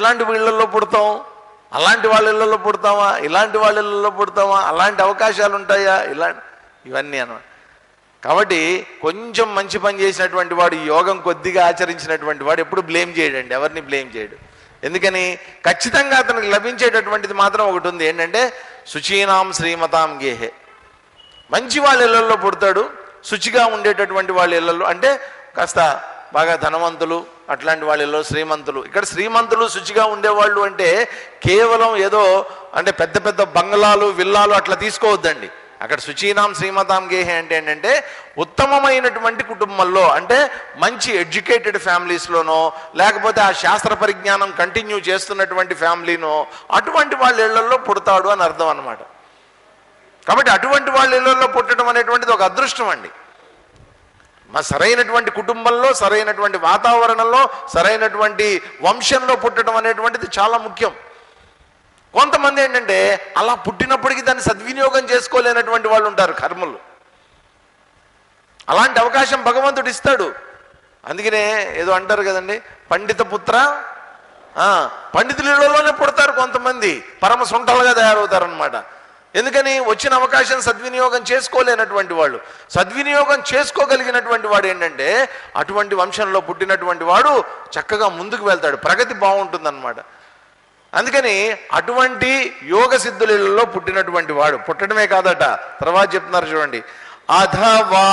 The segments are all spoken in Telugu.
ఎట్లాంటి వీళ్ళల్లో పుడతాం? అలాంటి వాళ్ళ ఇళ్ళల్లో పుడతామా? ఇలాంటి వాళ్ళ ఇళ్ళల్లో పుడతామా? అలాంటి అవకాశాలు ఉంటాయా? ఇవన్నీ అన్నమాట. కాబట్టి కొంచెం మంచి పని చేసినటువంటి వాడు, ఈ యోగం కొద్దిగా ఆచరించినటువంటి వాడు ఎప్పుడు బ్లేమ్ చేయడండి, ఎవరిని బ్లేమ్ చేయడు. ఎందుకని? ఖచ్చితంగా అతనికి లభించేటటువంటిది మాత్రం ఒకటి ఉంది, ఏంటంటే శుచీనాం శ్రీమతాం గేహే. మంచి వాళ్ళ ఇళ్లలో పుడతాడు, శుచిగా ఉండేటటువంటి వాళ్ళ ఇళ్లలో, అంటే కాస్త బాగా ధనవంతులు అట్లాంటి వాళ్ళలో, శ్రీమంతులు. ఇక్కడ శ్రీమంతులు శుచిగా ఉండేవాళ్ళు అంటే కేవలం ఏదో అంటే పెద్ద పెద్ద బంగ్లాలు విల్లాలు అట్లా తీసుకోవద్దండి. అక్కడ శుచీనాం శ్రీమతాం గేహే అంటే ఏంటంటే ఉత్తమమైనటువంటి కుటుంబంలో, అంటే మంచి ఎడ్యుకేటెడ్ ఫ్యామిలీస్లోనో, లేకపోతే ఆ శాస్త్ర పరిజ్ఞానం కంటిన్యూ చేస్తున్నటువంటి ఫ్యామిలీనో, అటువంటి వాళ్ళ ఇళ్లలో పుడతాడు అని అర్థం అన్నమాట. కాబట్టి అటువంటి వాళ్ళ ఇళ్లలో పుట్టడం అనేటువంటిది ఒక అదృష్టం అండి. సరైనటువంటి కుటుంబంలో, సరైనటువంటి వాతావరణంలో, సరైనటువంటి వంశంలో పుట్టడం అనేటువంటిది చాలా ముఖ్యం. కొంతమంది ఏంటంటే అలా పుట్టినప్పటికీ దాన్ని సద్వినియోగం చేసుకోలేనటువంటి వాళ్ళు ఉంటారు, కర్మలు. అలాంటి అవకాశం భగవంతుడు ఇస్తాడు. అందుకనే ఏదో అంటారు కదండి, పండిత పుత్ర, పండితులలోనే పుడతారు కొంతమంది, పరమ సొంటలుగా తయారవుతారనమాట. ఎందుకని? వచ్చిన అవకాశం సద్వినియోగం చేసుకోలేనటువంటి వాళ్ళు. సద్వినియోగం చేసుకోగలిగినటువంటి వాడు ఏంటంటే అటువంటి వంశంలో పుట్టినటువంటి వాడు చక్కగా ముందుకు వెళ్తాడు, ప్రగతి బాగుంటుందన్నమాట. అందుకని అటువంటి యోగ సిద్ధులలో పుట్టినటువంటి వాడు, పుట్టడమే కాదట, తర్వాత చెప్తున్నారు చూడండి, అథవా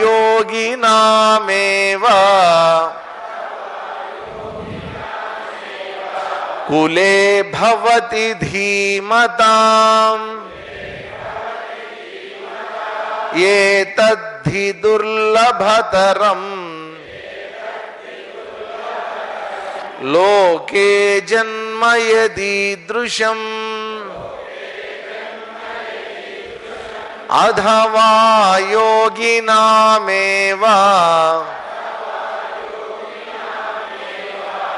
యోగినామేవా కులే భవతి ధీమతాం ఏతద్ధి దుర్లభతరం లోకే జన్మ యదీదృశం అథవా యోగినామేవా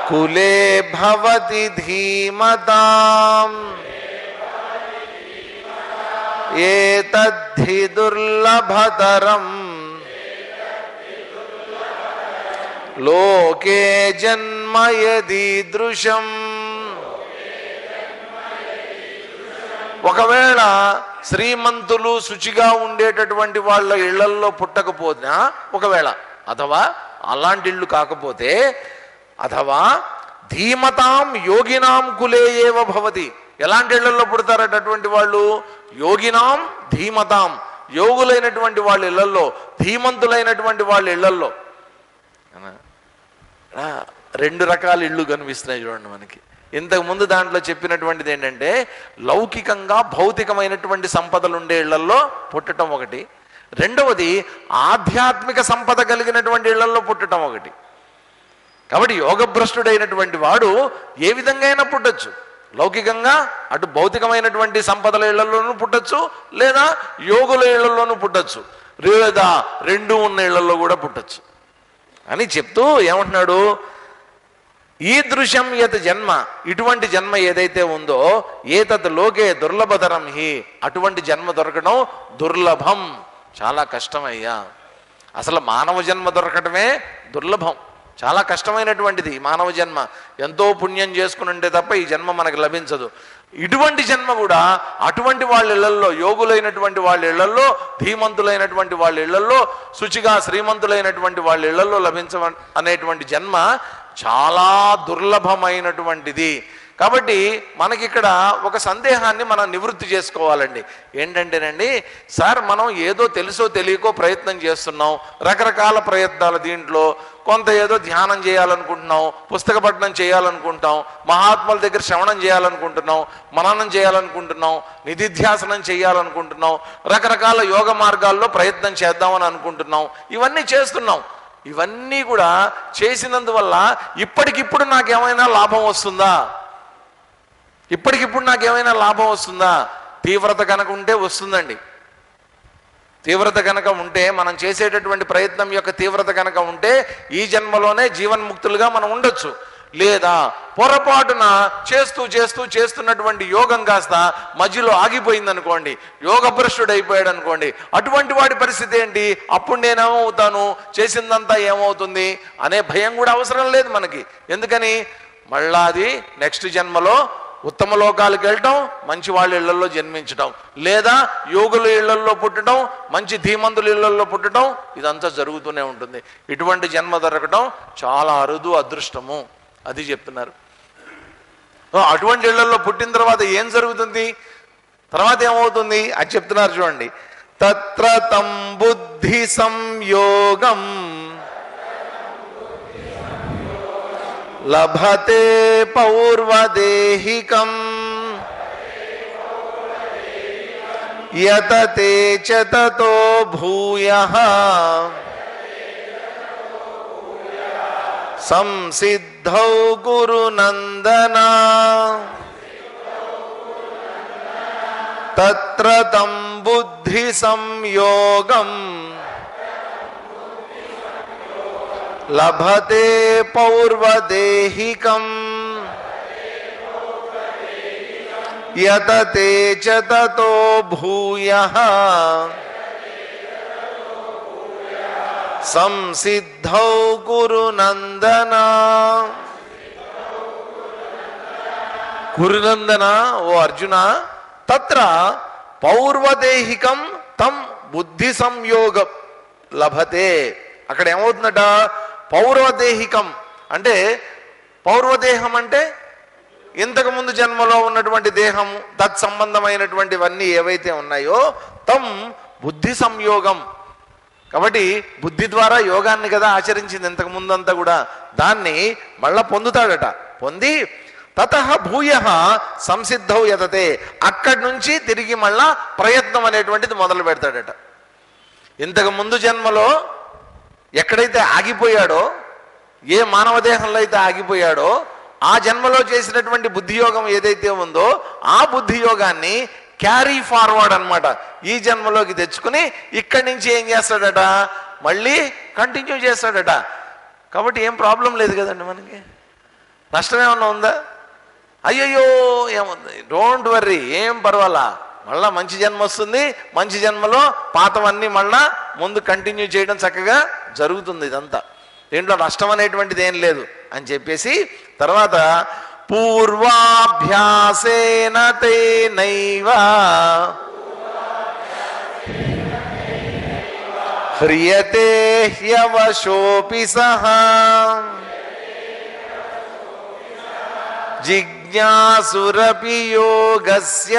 కులే భవతి ధీమతాం ఏతద్ధి దుర్లభతరం లోకే జన్మ యదీదృశం. ఒకవేళ శ్రీమంతులు శుచిగా ఉండేటటువంటి వాళ్ళ ఇళ్లల్లో పుట్టకపోయినా, ఒకవేళ అథవా అలాంటి ఇళ్ళు కాకపోతే, అథవా ధీమతాం యోగినాం కులే ఏవ భవతి. ఎలాంటి ఇళ్లలో పుడతారటటువంటి వాళ్ళు? యోగినాం ధీమతాం, యోగులైనటువంటి వాళ్ళ ఇళ్లల్లో, ధీమంతులైనటువంటి వాళ్ళ ఇళ్లల్లో. రెండు రకాల ఇళ్ళు కనిపిస్తున్నాయి చూడండి మనకి. ఇంతకుముందు దాంట్లో చెప్పినటువంటిది ఏంటంటే లౌకికంగా భౌతికమైనటువంటి సంపదలు ఉండే ఇళ్లల్లో పుట్టడం ఒకటి, రెండవది ఆధ్యాత్మిక సంపద కలిగినటువంటి ఇళ్లల్లో పుట్టడం ఒకటి. కాబట్టి యోగభ్రష్టుడైనటువంటి వాడు ఏ విధంగా అయినా పుట్టచ్చు. లౌకికంగా అటు భౌతికమైనటువంటి సంపదల ఇళ్లలోనూ పుట్టచ్చు, లేదా యోగుల ఇళ్లలోనూ పుట్టచ్చు, లేదా రెండు ఉన్న ఇళ్లలో కూడా పుట్టచ్చు అని చెప్తూ ఏమంటున్నాడు, ఈదృశం యత్ జన్మ, ఇటువంటి జన్మ ఏదైతే ఉందో, ఏతత్ లోకే దుర్లభతరం హి, అటువంటి జన్మ దొరకడం దుర్లభం, చాలా కష్టమయ్యా. అసలు మానవ జన్మ దొరకటమే దుర్లభం, చాలా కష్టమైనటువంటిది మానవ జన్మ. ఎంతో పుణ్యం చేసుకుని ఉంటే తప్ప ఈ జన్మ మనకు లభించదు. ఇటువంటి జన్మ కూడా అటువంటి వాళ్ళ ఇళ్లల్లో, యోగులైనటువంటి వాళ్ళ ఇళ్లల్లో, ధీమంతులైనటువంటి వాళ్ళ ఇళ్లల్లో, శుచిగా శ్రీమంతులైనటువంటి వాళ్ళ ఇళ్లల్లో అనేటువంటి జన్మ చాలా దుర్లభమైనటువంటిది. కాబట్టి మనకిక్కడ ఒక సందేహాన్ని మనం నివృత్తి చేసుకోవాలండి. ఏంటంటేనండి, సార్ మనం ఏదో తెలుసో తెలియకో ప్రయత్నం చేస్తున్నాం, రకరకాల ప్రయత్నాలు, దీంట్లో కొంత ఏదో ధ్యానం చేయాలనుకుంటున్నాం, పుస్తక పఠనం చేయాలనుకుంటాం, మహాత్ముల దగ్గర శ్రవణం చేయాలనుకుంటున్నాం, మననం చేయాలనుకుంటున్నాం, నిధిధ్యాసనం చేయాలనుకుంటున్నాం, రకరకాల యోగ మార్గాల్లో ప్రయత్నం చేద్దామని అనుకుంటున్నాం, ఇవన్నీ చేస్తున్నాం. ఇవన్నీ కూడా చేసినందువల్ల ఇప్పటికిప్పుడు నాకేమైనా లాభం వస్తుందా? ఇప్పటికిప్పుడు నాకేమైనా లాభం వస్తుందా? తీవ్రత కనుక ఉంటే వస్తుందండి. తీవ్రత కనుక ఉంటే, మనం చేసేటటువంటి ప్రయత్నం యొక్క తీవ్రత కనుక ఉంటే ఈ జన్మలోనే జీవన్ముక్తులుగా మనం ఉండొచ్చు. లేదా పొరపాటున చేస్తున్నటువంటి యోగం కాస్త మధ్యలో ఆగిపోయింది అనుకోండి, యోగభ్రష్టుడు అయిపోయాడు అనుకోండి, అటువంటి వాడి పరిస్థితి ఏంటి? అప్పుడు నేనేమవుతాను, చేసిందంతా ఏమవుతుంది అనే భయం కూడా అవసరం లేదు మనకి. ఎందుకని? మళ్ళా అది నెక్స్ట్ జన్మలో ఉత్తమ లోకాలకు వెళ్ళటం, మంచి వాళ్ళ ఇళ్లలో జన్మించడం, లేదా యోగుల ఇళ్లలో పుట్టడం, మంచి ధీమంతుల ఇళ్లలో పుట్టడం, ఇదంతా జరుగుతూనే ఉంటుంది. ఇటువంటి జన్మ దొరకడం చాలా అరుదు, అదృష్టము, అది చెప్తున్నారు. అటువంటి ఇళ్లలో పుట్టిన తర్వాత ఏం జరుగుతుంది, తర్వాత ఏమవుతుంది అది చెప్తున్నారు చూడండి. తత్ర తం బుద్ధి సంయోగం లభతే పౌర్వదేహికం యతతే చ తతో భూయః సంసిద్ధౌ గురు నందన తత్ర తం బుద్ధి సంయోగం లభతే పౌర్వదేహికం యతతే చ తతో భూయః సంసిద్ధౌ కురు నందన. కురునందన, ఓ అర్జున, తత్ర పౌర్వదేహికం తం బుద్ధి సంయోగం లభతే. అక్కడ ఏమవుతుందట, పౌర్వదేహికం అంటే, పౌర్వదేహం అంటే ఇంతకుముందు జన్మలో ఉన్నటువంటి దేహము, తత్సంబంధమైనటువంటివన్నీ ఏవైతే ఉన్నాయో, తం బుద్ధి సంయోగం. కాబట్టి బుద్ధి ద్వారా యోగాన్ని కదా ఆచరించింది ఇంతకుముందంతా కూడా, దాన్ని మళ్ళా పొందుతాడట. పొంది తతః భూయః సంసిద్ధౌ యతతే, అక్కడి నుంచి తిరిగి మళ్ళా ప్రయత్నం అనేటువంటిది మొదలు పెడతాడట. ఇంతకు ముందు జన్మలో ఎక్కడైతే ఆగిపోయాడో, ఏ మానవ దేహంలో అయితే ఆగిపోయాడో, ఆ జన్మలో చేసినటువంటి బుద్ధియోగం ఏదైతే ఉందో ఆ బుద్ధియోగాన్ని క్యారీ ఫార్వర్డ్ అన్నమాట ఈ జన్మలోకి తెచ్చుకుని ఇక్కడి నుంచి ఏం చేస్తాడట, మళ్ళీ కంటిన్యూ చేస్తాడట. కాబట్టి ఏం ప్రాబ్లం లేదు కదండి, మనకి నష్టం ఏమన్నా ఉందా? అయ్యయ్యో ఏముంది, డోంట్ వర్రీ, ఏం పర్వాలా, మళ్ళా మంచి జన్మ వస్తుంది, మంచి జన్మలో పాతవన్నీ మళ్ళా ముందు కంటిన్యూ చేయడం చక్కగా జరుగుతుంది. ఇదంతా దీంట్లో నష్టం అనేటువంటిది ఏం లేదు అని చెప్పేసి, తర్వాత పూర్వాభ్యాసేన తేనైవ హ్రియతే హ్యవశోపి సహ జిజ్ఞాసురపి యోగస్య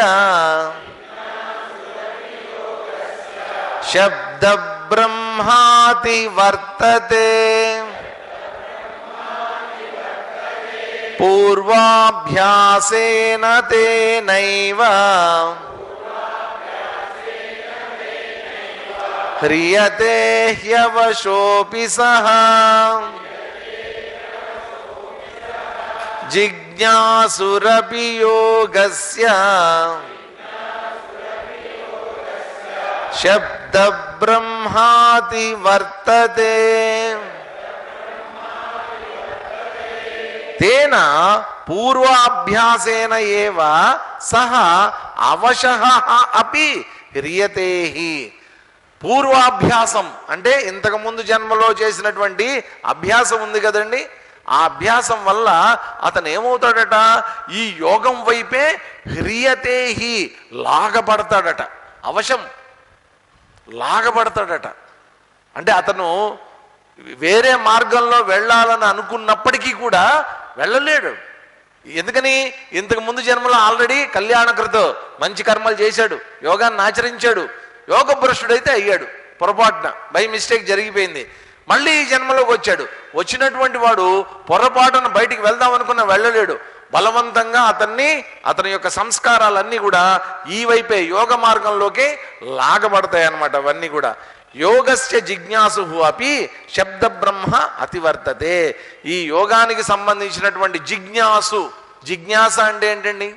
శబ్ద బ్రహ్మాతి వర్తతే. పూర్వాభ్యాసేన తేనైవ హ్రియతే హ్యవశోపి సహ జిజ్ఞాసురపి యోగస్య శబ్ద బ్రహ్మాతి వర్తతే. తేన పూర్వాభ్యాసేన ఏవ సహ అవశః అపి హ్రియతే. పూర్వాభ్యాసం అంటే ఇంతకు ముందు జన్మలో చేసినటువంటి అభ్యాసం ఉంది కదండి, ఆ అభ్యాసం వల్ల అతను ఏమవుతాడట, ఈ యోగం వైపే హ్రియతే లాగబడతాడట. అవశం లాగబడతాడట అంటే అతను వేరే మార్గంలో వెళ్ళాలని అనుకున్నప్పటికీ కూడా వెళ్ళలేడు. ఎందుకని, ఇంతకు ముందు జన్మలో ఆల్రెడీ కళ్యాణకృతో మంచి కర్మలు చేశాడు, యోగాన్ని ఆచరించాడు, యోగ భ్రష్టుడైతే అయ్యాడు, పొరపాటున బై మిస్టేక్ జరిగిపోయింది. మళ్ళీ ఈ జన్మలోకి వచ్చాడు. వచ్చినటువంటి వాడు పొరపాటున బయటికి వెళ్దాం అనుకున్న వెళ్ళలేడు. బలవంతంగా అతని యొక్క సంస్కారాలన్నీ కూడా ఈ వైపే యోగ మార్గంలోకి లాగబడతాయి అన్నమాట. అవన్నీ కూడా యోగస్య జిజ్ఞాసు అపి శబ్ద బ్రహ్మ అతివర్తతే. ఈ యోగానికి సంబంధించినటువంటి జిజ్ఞాస అంటే ఏంటండి,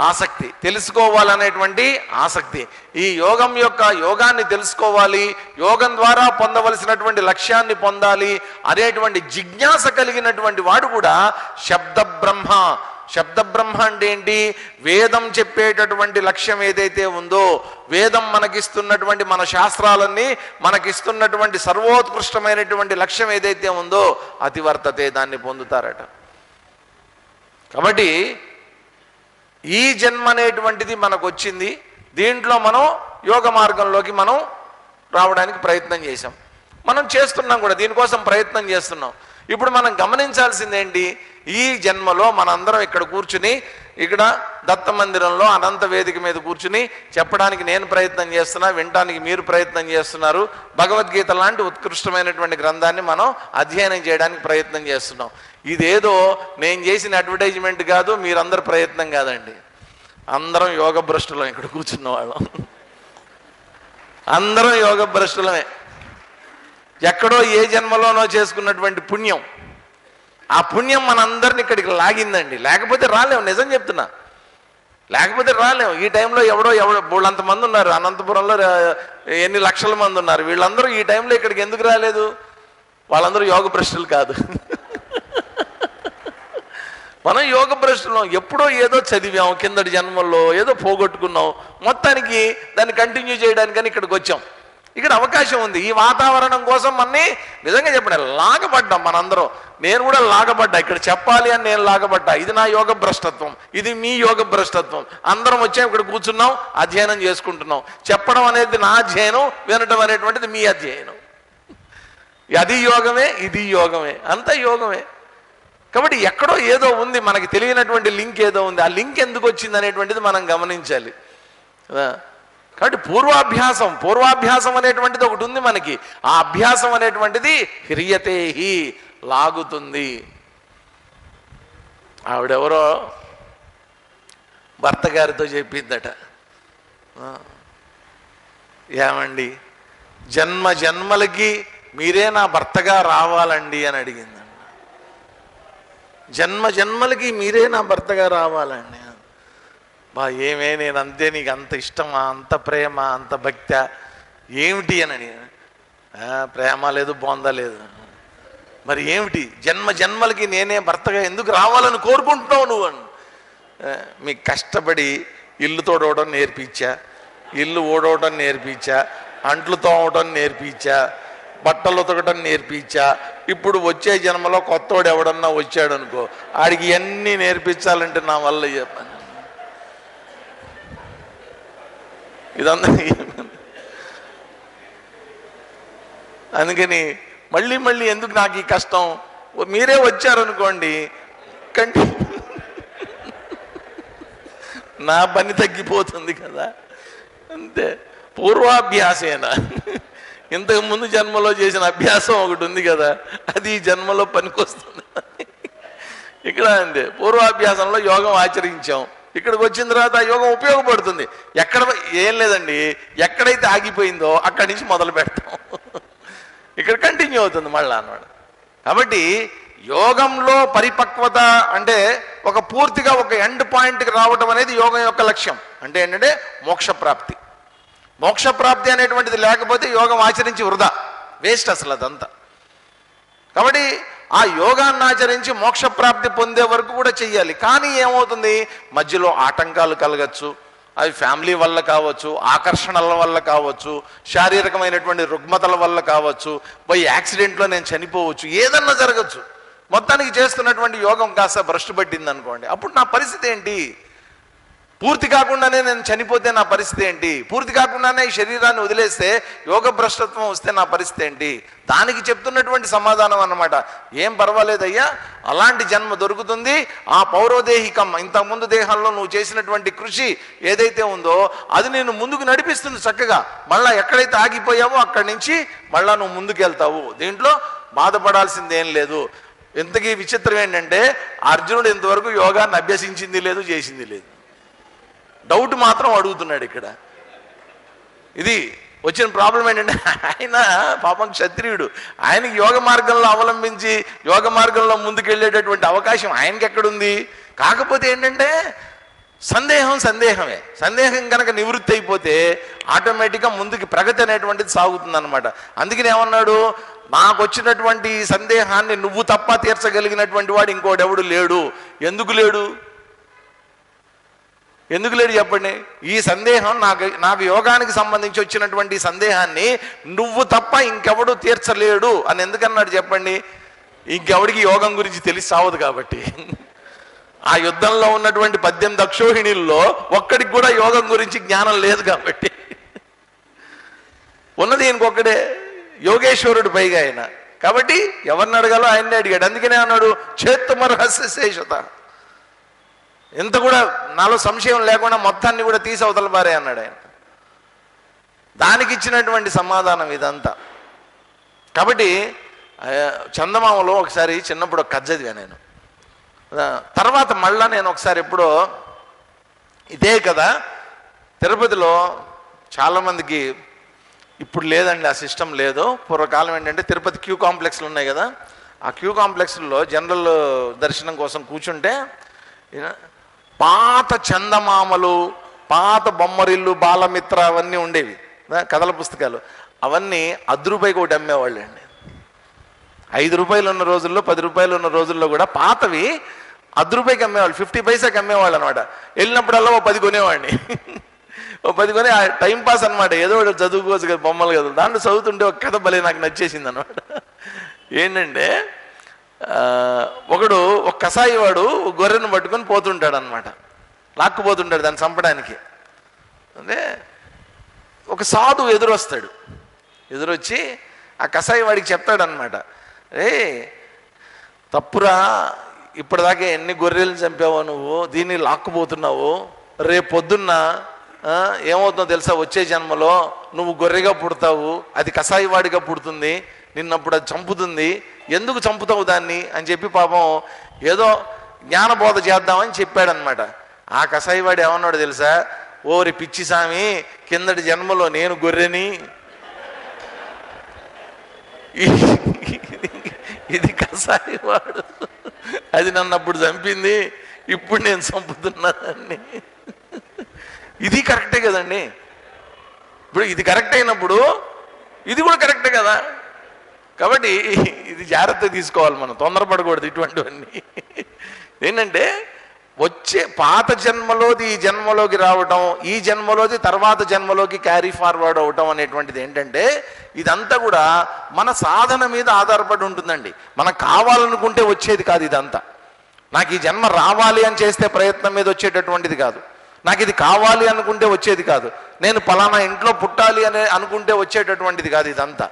ఆసక్తి, తెలుసుకోవాలనేటువంటి ఆసక్తి. ఈ యోగాన్ని తెలుసుకోవాలి, యోగం ద్వారా పొందవలసినటువంటి లక్ష్యాన్ని పొందాలి అనేటువంటి జిజ్ఞాస కలిగినటువంటి వాడు కూడా శబ్ద బ్రహ్మ. శబ్ద బ్రహ్మ అంటే ఏంటి, వేదం చెప్పేటటువంటి లక్ష్యం ఏదైతే ఉందో, వేదం మనకిస్తున్నటువంటి, మన శాస్త్రాలన్నీ మనకిస్తున్నటువంటి సర్వోత్కృష్టమైనటువంటి లక్ష్యం ఏదైతే ఉందో అతివర్తతే, దాన్ని పొందుతారట. కాబట్టి ఈ జన్మ అనేటువంటిది మనకు వచ్చింది, దీంట్లో మనం యోగ మార్గంలోకి మనం రావడానికి ప్రయత్నం చేసాం, మనం చేస్తున్నాం కూడా, దీనికోసం ప్రయత్నం చేస్తున్నాం. ఇప్పుడు మనం గమనించాల్సిందేంటి, ఈ జన్మలో మనందరం ఇక్కడ కూర్చుని, ఇక్కడ దత్త మందిరంలో అనంత వేదిక మీద కూర్చుని చెప్పడానికి నేను ప్రయత్నం చేస్తున్నా, వినటానికి మీరు ప్రయత్నం చేస్తున్నారు. భగవద్గీత లాంటి ఉత్కృష్టమైనటువంటి గ్రంథాన్ని మనం అధ్యయనం చేయడానికి ప్రయత్నం చేస్తున్నాం. ఇదేదో నేను చేసిన అడ్వర్టైజ్మెంట్ కాదు, మీరందరూ ప్రయత్నం కాదండి. అందరం యోగ భ్రష్టులం, ఇక్కడ కూర్చున్న వాళ్ళం అందరం యోగ భ్రష్టులమే. ఎక్కడో ఏ జన్మలోనో చేసుకున్నటువంటి పుణ్యం, ఆ పుణ్యం మనందరిని ఇక్కడికి లాగిందండి. లేకపోతే రాలేము, నిజం చెప్తున్నా, లేకపోతే రాలేము. ఈ టైంలో ఎవడో వాళ్ళంతమంది ఉన్నారు, అనంతపురంలో ఎన్ని లక్షల మంది ఉన్నారు, వీళ్ళందరూ ఈ టైంలో ఇక్కడికి ఎందుకు రాలేదు? వాళ్ళందరూ యోగ భ్రష్టులు కాదు. మనం యోగ భ్రష్టులం. ఎప్పుడో ఏదో చదివాం, కిందటి జన్మల్లో ఏదో పోగొట్టుకున్నాం, మొత్తానికి దాన్ని కంటిన్యూ చేయడానికని ఇక్కడికి వచ్చాం. ఇక్కడ అవకాశం ఉంది. ఈ వాతావరణం కోసం మనని నిజంగా చెప్పండి లాగబడ్డాం మనందరం. నేను కూడా లాగబడ్డా, ఇక్కడ చెప్పాలి అని నేను లాగబడ్డా. ఇది నా యోగ భ్రష్టత్వం, ఇది మీ యోగ భ్రష్టత్వం. అందరం వచ్చాం, ఇక్కడ కూర్చున్నాం, అధ్యయనం చేసుకుంటున్నాం. చెప్పడం అనేది నా అధ్యయనం, వినటం అనేటువంటిది మీ అధ్యయనం. అది యోగమే, ఇది యోగమే, అంతా యోగమే. కాబట్టి ఎక్కడో ఏదో ఉంది, మనకి తెలియనటువంటి లింక్ ఏదో ఉంది. ఆ లింక్ ఎందుకు వచ్చింది అనేటువంటిది మనం గమనించాలి. కాబట్టి పూర్వాభ్యాసం అనేటువంటిది ఒకటి ఉంది మనకి. ఆ అభ్యాసం అనేటువంటిది హ్రియతేహి, లాగుతుంది. ఆవిడెవరో భర్త గారితో చెప్పిందట, ఏమండి జన్మ జన్మలకి మీరే నా భర్తగా రావాలండి అని అడిగింది. జన్మ జన్మలకి మీరే నా భర్తగా రావాలండి. బా ఏమే, నేను అంతే, నీకు అంత ఇష్టమా, అంత ప్రేమ, అంత భక్తి ఏమిటి అని. ప్రేమ లేదు, బొంద లేదు. మరి ఏమిటి? జన్మ జన్మలకి నేనే భర్తగా ఎందుకు రావాలని కోరుకుంటున్నావు నువ్వు అని. మీకు కష్టపడి ఇల్లు తోడవడం నేర్పించా, ఇల్లు ఊడవడం నేర్పించా, అంట్లు తోమవడం నేర్పించా, బట్టలు ఉతకడం నేర్పించా. ఇప్పుడు వచ్చే జన్మలో కొత్తోడు ఎవడన్నా వచ్చాడు అనుకో, ఆడికి ఇవన్నీ నేర్పించాలంటే నా వల్ల చెప్పాను. ఇదంతా అందుకని మళ్ళీ మళ్ళీ ఎందుకు నాకు ఈ కష్టం? మీరే వచ్చారనుకోండి, నా పని తగ్గిపోతుంది కదా. అంతే. పూర్వాభ్యాసేనా, ఇంతకు ముందు జన్మలో చేసిన అభ్యాసం ఒకటి ఉంది కదా, అది ఈ జన్మలో పనికొస్తుంది. ఇక్కడ అంతే, పూర్వాభ్యాసంలో యోగం ఆచరించాం, ఇక్కడికి వచ్చిన తర్వాత ఆ యోగం ఉపయోగపడుతుంది. ఎక్కడ ఏం లేదండి, ఎక్కడైతే ఆగిపోయిందో అక్కడి నుంచి మొదలు పెడతాం, ఇక్కడ కంటిన్యూ అవుతుంది మళ్ళీ అన్నమాట. కాబట్టి యోగంలో పరిపక్వత అంటే ఒక పూర్తిగా ఒక ఎండ్ పాయింట్కి రావటం అనేది యోగం యొక్క లక్ష్యం. అంటే ఏంటంటే మోక్షప్రాప్తి. మోక్షప్రాప్తి అనేటువంటిది లేకపోతే యోగం ఆచరించి వృధా, వేస్ట్ అసలు అదంతా. కాబట్టి ఆ యోగాన్ని ఆచరించి మోక్షప్రాప్తి పొందే వరకు కూడా చెయ్యాలి. కానీ ఏమవుతుంది, మధ్యలో ఆటంకాలు కలగచ్చు. అవి ఫ్యామిలీ వల్ల కావచ్చు, ఆకర్షణల వల్ల కావచ్చు, శారీరకమైనటువంటి రుగ్మతల వల్ల కావచ్చు, పోయి యాక్సిడెంట్లో నేను చనిపోవచ్చు, ఏదన్నా జరగచ్చు. మొత్తానికి చేస్తున్నటువంటి యోగం కాస్త భ్రష్టు పట్టింది అనుకోండి, అప్పుడు నా పరిస్థితి ఏంటి? పూర్తి కాకుండానే నేను చనిపోతే నా పరిస్థితి ఏంటి? పూర్తి కాకుండానే ఈ శరీరాన్ని వదిలేస్తే యోగ భ్రష్టత్వం వస్తే నా పరిస్థితి ఏంటి? దానికి చెప్తున్నటువంటి సమాధానం అన్నమాట. ఏం పర్వాలేదయ్యా, అలాంటి జన్మ దొరుకుతుంది. ఆ పౌరోదేహికం, ఇంతకుముందు దేహాల్లో నువ్వు చేసినటువంటి కృషి ఏదైతే ఉందో అది నేను ముందుకు నడిపిస్తుంది చక్కగా. మళ్ళా ఎక్కడైతే ఆగిపోయావో అక్కడి నుంచి మళ్ళా నువ్వు ముందుకు వెళ్తావు. దీంట్లో బాధపడాల్సింది ఏం లేదు. ఇంతకీ విచిత్రం ఏంటంటే, అర్జునుడు ఇంతవరకు యోగాన్ని అభ్యసించింది లేదు, చేసింది లేదు. డౌట్ మాత్రం అడుగుతున్నాడు ఇక్కడ. ఇది వచ్చిన ప్రాబ్లం ఏంటంటే, ఆయన పాపం క్షత్రియుడు, ఆయనకి యోగ మార్గంలో అవలంబించి యోగ మార్గంలో ముందుకెళ్ళేటటువంటి అవకాశం ఆయనకి ఎక్కడుంది? కాకపోతే ఏంటంటే సందేహమే. సందేహం కనుక నివృత్తి అయిపోతే ఆటోమేటిక్గా ముందుకి ప్రగతి అనేటువంటిది సాగుతుంది అనమాట. అందుకని ఏమన్నాడు, నాకు వచ్చినటువంటి సందేహాన్ని నువ్వు తప్ప తీర్చగలిగినటువంటి వాడు ఇంకోడెవడు లేడు. ఎందుకు లేడు చెప్పండి? ఈ సందేహం నాకు యోగానికి సంబంధించి వచ్చినటువంటి సందేహాన్ని నువ్వు తప్ప ఇంకెవడు తీర్చలేడు అని ఎందుకన్నాడు చెప్పండి? ఇంకెవడికి యోగం గురించి తెలిసి సావదు కాబట్టి. ఆ యుద్ధంలో ఉన్నటువంటి 18 అక్షోహిణీల్లో ఒక్కడికి కూడా యోగం గురించి జ్ఞానం లేదు కాబట్టి ఉన్నది ఇంకొక్కడే యోగేశ్వరుడు పైగా ఆయన. కాబట్టి ఎవరిని అడగాలో ఆయన్ని అడిగాడు. అందుకనే అన్నాడు చేత్తుమర్హస్య శేషత. ఇంత కూడా నాలో సంశయం లేకుండా మొత్తాన్ని కూడా తీసి అవతల పారే అన్నాడు ఆయన. దానికి ఇచ్చినటువంటి సమాధానం ఇదంతా. కాబట్టి చందమామలో ఒకసారి చిన్నప్పుడు ఒక కథ చదివా నేను. తర్వాత మళ్ళా నేను ఒకసారి ఎప్పుడో ఇదే కదా తిరుపతిలో చాలామందికి ఇప్పుడు లేదండి ఆ సిస్టమ్ లేదు. పూర్వకాలం ఏంటంటే తిరుపతి క్యూ కాంప్లెక్స్లు ఉన్నాయి కదా, ఆ క్యూ కాంప్లెక్స్లో జనరల్ దర్శనం కోసం కూర్చుంటే పాత చందమామలు, పాత బొమ్మరిల్లు, బాలమిత్ర అవన్నీ ఉండేవి కథల పుస్తకాలు. అవన్నీ ₹10 ఒకటి అమ్మేవాళ్ళు అండి. ₹5 ఉన్న రోజుల్లో, ₹10 ఉన్న రోజుల్లో కూడా పాతవి ₹10 అమ్మేవాళ్ళు, 50 పైసాకి అమ్మేవాళ్ళు అనమాట. వెళ్ళినప్పుడల్లా ఓ 10 కొనేవాడిని. ఓ 10 కొని టైంపాస్ అనమాట. ఏదో ఒకటి చదువుకోవచ్చు కదా, బొమ్మలు కదా. దాంట్లో చదువుతుంటే ఒక కథ భలే నాకు నచ్చేసింది అనమాట. ఏంటంటే ఒకడు ఒక కసాయి వాడు గొర్రెను పట్టుకొని పోతుంటాడు అనమాట, లాక్కుపోతుంటాడు దాన్ని చంపడానికి. అంటే ఒక సాధువు ఎదురొస్తాడు. ఎదురొచ్చి ఆ కసాయి వాడికి చెప్తాడనమాట, తప్పురా, ఇప్పటిదాకా ఎన్ని గొర్రెలను చంపావో నువ్వు, దీన్ని లాక్కుపోతున్నావు, రేపు పొద్దున్న ఏమవుతుందో తెలుసా, వచ్చే జన్మలో నువ్వు గొర్రెగా పుడతావు, అది కసాయి వాడిగా పుడుతుంది, నిన్నప్పుడు అది చంపుతుంది, ఎందుకు చంపుతావు దాన్ని అని చెప్పి పాపం ఏదో జ్ఞానబోధ చేద్దామని చెప్పాడనమాట. ఆ కసాయివాడు ఏమన్నాడు తెలుసా, ఓరి పిచ్చి సామి, కిందటి జన్మలో నేను గొర్రెని, ఇది కసాయివాడు, అది నన్ను అప్పుడు చంపింది, ఇప్పుడు నేను చంపుతున్నానని. ఇది కరెక్టే కదండి. ఇప్పుడు ఇది కరెక్ట్ అయినప్పుడు ఇది కూడా కరెక్టే కదా. కాబట్టి ఇది జాగ్రత్త తీసుకోవాలి, మనం తొందరపడకూడదు ఇటువంటివన్నీ. ఏంటంటే వచ్చే పాత జన్మలోది ఈ జన్మలోకి రావటం, ఈ జన్మలోది తర్వాత జన్మలోకి క్యారీ ఫార్వర్డ్ అవటం అనేటువంటిది ఏంటంటే ఇదంతా కూడా మన సాధన మీద ఆధారపడి ఉంటుందండి. మనకు కావాలనుకుంటే వచ్చేది కాదు ఇదంతా. నాకు ఈ జన్మ రావాలి అని చేస్తే ప్రయత్నం మీద వచ్చేటటువంటిది కాదు. నాకు ఇది కావాలి అనుకుంటే వచ్చేది కాదు. నేను పలానా ఇంట్లో పుట్టాలి అని అనుకుంటే వచ్చేటటువంటిది కాదు ఇదంతా.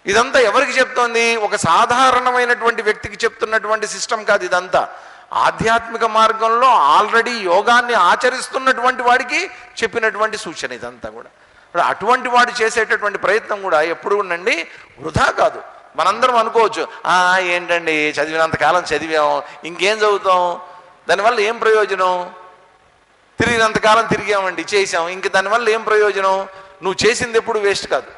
ఇదంతా ఎవరికి చెప్తోంది? ఒక సాధారణమైనటువంటి వ్యక్తికి చెప్తున్నటువంటి సిస్టమ్ కాదు ఇదంతా. ఆధ్యాత్మిక మార్గంలో ఆల్రెడీ యోగాన్ని ఆచరిస్తున్నటువంటి వాడికి చెప్పినటువంటి సూచన ఇదంతా కూడా. అటువంటి వాడు చేసేటటువంటి ప్రయత్నం కూడా ఎప్పుడు ఉండండి వృధా కాదు. మనందరం అనుకోవచ్చు, ఏంటండి చదివినంతకాలం చదివాం, ఇంకేం చదువుతాం, దానివల్ల ఏం ప్రయోజనం, తిరిగినంతకాలం తిరిగామండి, చేసాం, ఇంక దానివల్ల ఏం ప్రయోజనం, నువ్వు చేసింది ఎప్పుడు వేస్ట్ కాదు.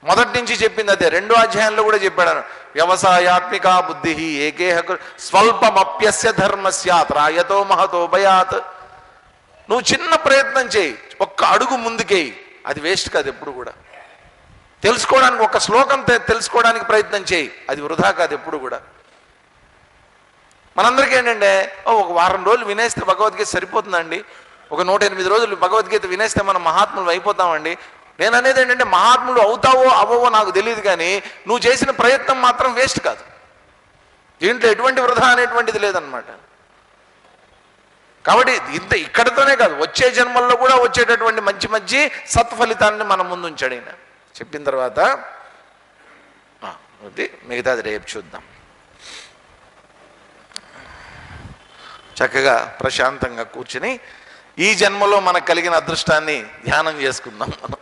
మొదటి నుంచి చెప్పింది అదే. 2వ అధ్యాయంలో కూడా చెప్పాడు, వ్యవసాయాత్మిక బుద్ధి ఏకేహ స్వల్పమప్యస్య ధర్మస్యాత్ రాయతో మహతో భయాత్. నువ్వు చిన్న ప్రయత్నం చేయి, ఒక్క అడుగు ముందుకేయి, అది వేస్ట్ కాదు ఎప్పుడు కూడా. తెలుసుకోవడానికి ఒక శ్లోకం తెలుసుకోవడానికి ప్రయత్నం చేయి, అది వృధా కాదు ఎప్పుడు కూడా. మనందరికీ ఏంటంటే ఒక వారం రోజులు వినేస్తే భగవద్గీత సరిపోతుందండి, ఒక 108 రోజులు భగవద్గీత వినేస్తే మనం మహాత్ములు అయిపోతామండి. నేను అనేది ఏంటంటే మహాత్ముడు అవుతావో అవ్వవో నాకు తెలియదు, కానీ నువ్వు చేసిన ప్రయత్నం మాత్రం వేస్ట్ కాదు. దీంట్లో ఎటువంటి వృధా అనేటువంటిది లేదనమాట. కాబట్టి ఇక్కడితోనే కాదు, వచ్చే జన్మల్లో కూడా వచ్చేటటువంటి మంచి మంచి సత్ఫలితాన్ని మన ముందు ఉంచాడు ఆయన. చెప్పిన తర్వాత మిగతాది రేపు చూద్దాం. చక్కగా ప్రశాంతంగా కూర్చుని ఈ జన్మలో మనకు కలిగిన అదృష్టాన్ని ధ్యానం చేసుకుందాం మనం.